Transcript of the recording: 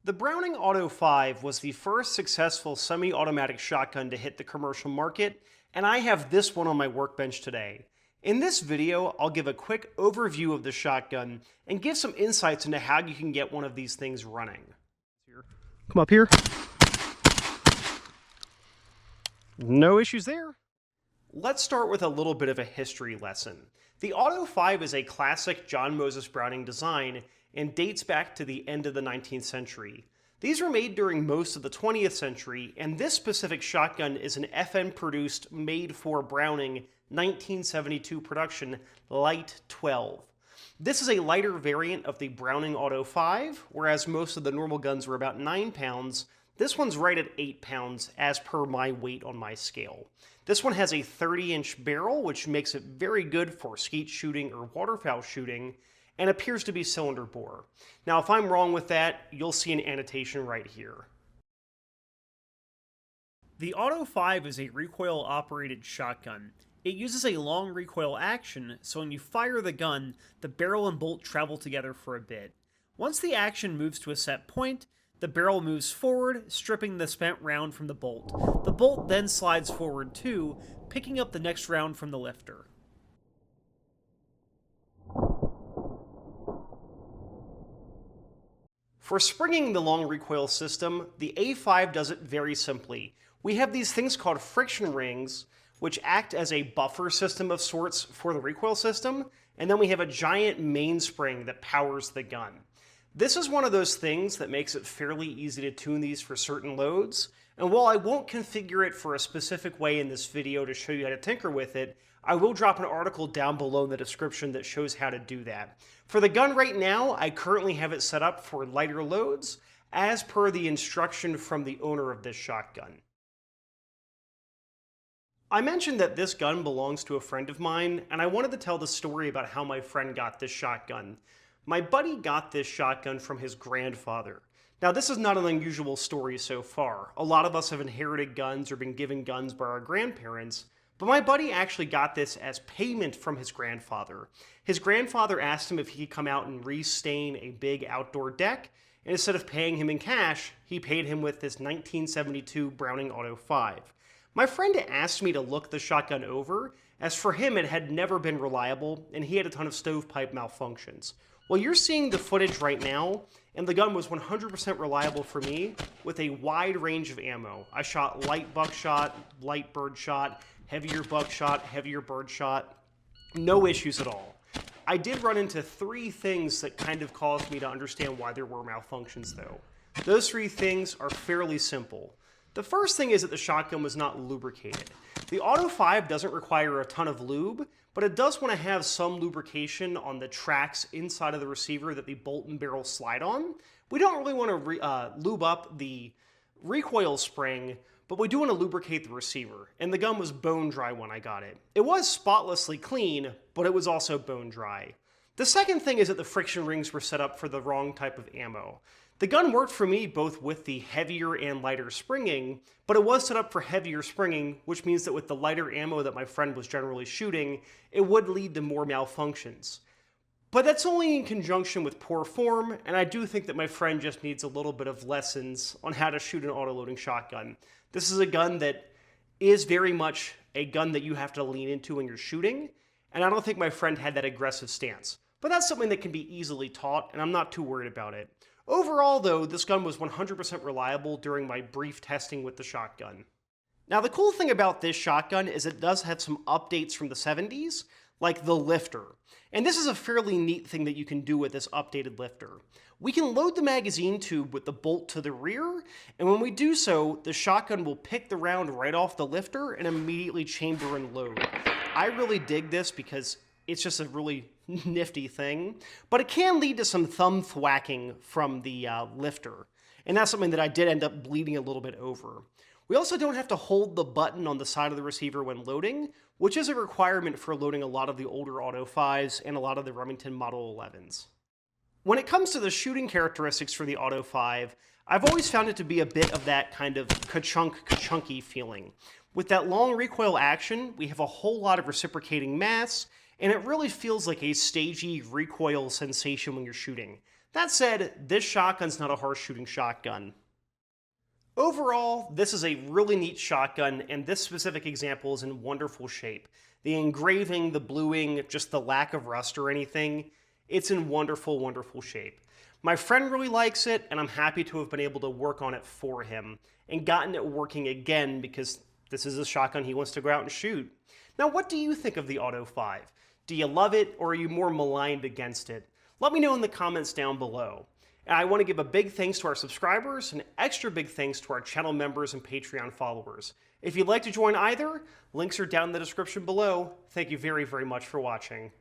The Browning Auto 5 was the first successful semi-automatic shotgun to hit the commercial market, and I have this one on my workbench today. In this video, I'll give a quick overview of the shotgun and give some insights into how you can get one of these things running. Come up here. No issues there. Let's start with a little bit of a history lesson. The Auto 5 is a classic John Moses Browning design and dates back to the end of the 19th century. These were made during most of the 20th century, and this specific shotgun is an FN-produced, made-for Browning 1972 production Light 12. This is a lighter variant of the Browning Auto 5, whereas most of the normal guns were about 9 pounds. This one's right at 8 pounds as per my weight on my scale. This one has a 30-inch barrel, which makes it very good for skeet shooting or waterfowl shooting, and appears to be cylinder bore. Now, if I'm wrong with that, you'll see an annotation right here. The Auto 5 is a recoil-operated shotgun. It uses a long recoil action, so when you fire the gun, the barrel and bolt travel together for a bit. Once the action moves to a set point, the barrel moves forward, stripping the spent round from the bolt. The bolt then slides forward too, picking up the next round from the lifter. For springing the long recoil system, the A5 does it very simply. We have these things called friction rings, which act as a buffer system of sorts for the recoil system, and then we have a giant mainspring that powers the gun. This is one of those things that makes it fairly easy to tune these for certain loads, and while I won't configure it for a specific way in this video to show you how to tinker with it, I will drop an article down below in the description that shows how to do that. For the gun right now, I currently have it set up for lighter loads, as per the instruction from the owner of this shotgun. I mentioned that this gun belongs to a friend of mine, and I wanted to tell the story about how my friend got this shotgun. My buddy got this shotgun from his grandfather. Now, this is not an unusual story so far. A lot of us have inherited guns or been given guns by our grandparents, but my buddy actually got this as payment from his grandfather. His grandfather asked him if he could come out and restain a big outdoor deck, and instead of paying him in cash, he paid him with this 1972 Browning Auto 5. My friend asked me to look the shotgun over, as for him it had never been reliable, and he had a ton of stovepipe malfunctions. Well, you're seeing the footage right now, and the gun was 100% reliable for me with a wide range of ammo. I shot light buckshot, light birdshot, heavier buckshot, heavier birdshot. No issues at all. I did run into 3 things that kind of caused me to understand why there were malfunctions, though. Those 3 things are fairly simple. The first thing is that the shotgun was not lubricated. The Auto 5 doesn't require a ton of lube, but it does want to have some lubrication on the tracks inside of the receiver that the bolt and barrel slide on. We don't really want to lube up the recoil spring, but we do want to lubricate the receiver, and the gun was bone dry when I got it. It was spotlessly clean, but it was also bone dry. The second thing is that the friction rings were set up for the wrong type of ammo. The gun worked for me both with the heavier and lighter springing, but it was set up for heavier springing, which means that with the lighter ammo that my friend was generally shooting, it would lead to more malfunctions. But that's only in conjunction with poor form, and I do think that my friend just needs a little bit of lessons on how to shoot an autoloading shotgun. This is a gun that is very much a gun that you have to lean into when you're shooting, and I don't think my friend had that aggressive stance. But that's something that can be easily taught, and I'm not too worried about it. Overall, though, this gun was 100% reliable during my brief testing with the shotgun. Now, the cool thing about this shotgun is it does have some updates from the 70s, like the lifter. And this is a fairly neat thing that you can do with this updated lifter. We can load the magazine tube with the bolt to the rear, and when we do so, the shotgun will pick the round right off the lifter and immediately chamber and load. I really dig this because it's just a really nifty thing, but it can lead to some thumb thwacking from the lifter, and that's something that I did end up bleeding a little bit over. We also don't have to hold the button on the side of the receiver when loading, which is a requirement for loading a lot of the older Auto 5s and a lot of the Remington Model 11s. When it comes to the shooting characteristics for the Auto 5, I've always found it to be a bit of that kind of ka-chunk-ka-chunky feeling. With that long recoil action, we have a whole lot of reciprocating mass, and it really feels like a stagey recoil sensation when you're shooting. That said, this shotgun's not a harsh shooting shotgun. Overall, this is a really neat shotgun, and this specific example is in wonderful shape. The engraving, the bluing, just the lack of rust or anything, it's in wonderful, wonderful shape. My friend really likes it, and I'm happy to have been able to work on it for him, and gotten it working again because this is a shotgun he wants to go out and shoot. Now, what do you think of the Auto 5? Do you love it, or are you more maligned against it? Let me know in the comments down below. And I want to give a big thanks to our subscribers and extra big thanks to our channel members and Patreon followers. If you'd like to join either, links are down in the description below. Thank you very, very much for watching.